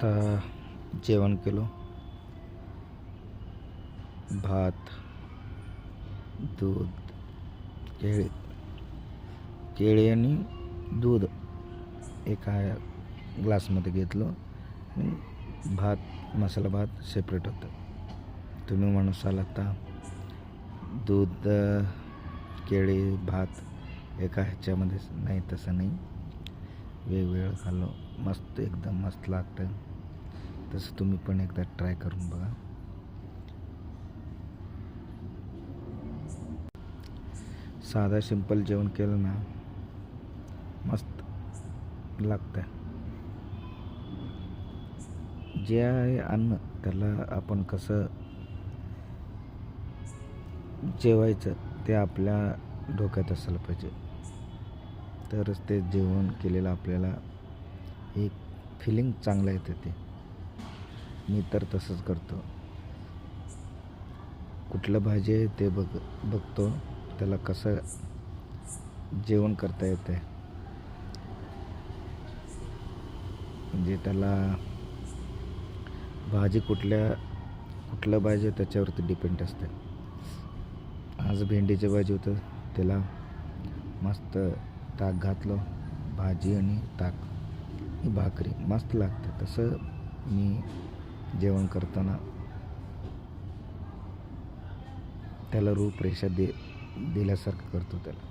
आता जेवण केलो. भात, दूध, केळी केळी आणि दूध एका ग्लासमध्ये घेतलं आणि भात, मसाला भात सेपरेट होतं. तुम्ही म्हणसाल आता दूध, केळी, भात एका ह्याच्यामध्ये. नाही, तसं नाही, वेगवेगळं खाल्लं मस्त, एकदम मस्त लागतं. तसं तुम्ही पण एकदा ट्राय करून बघा. साधा सिंपल जेवण केलं ना, मस्त लागतं. जे आहे अन्न, त्याला आपण कसं जेवायचं ते आपल्या डोक्यात असलं पाहिजे, तरच ते जेवण केलेलं आपल्याला एक फिलिंग चांगलं येते. ते मी तर तसंच करतो. कुठलं भाजी आहे ते बघतो, त्याला कसं जेवण करता येतं, म्हणजे त्याला भाजी कुठलं भाजी त्याच्यावरती डिपेंड असते. आज भेंडीची भाजी होतं, त्याला मस्त ताक घातलं, भाजी आणि ताक, भाकरी मस्त लागते. तसं मी जेवण करताना त्याला रूपरेषा दिल्यासारखं करतो त्याला.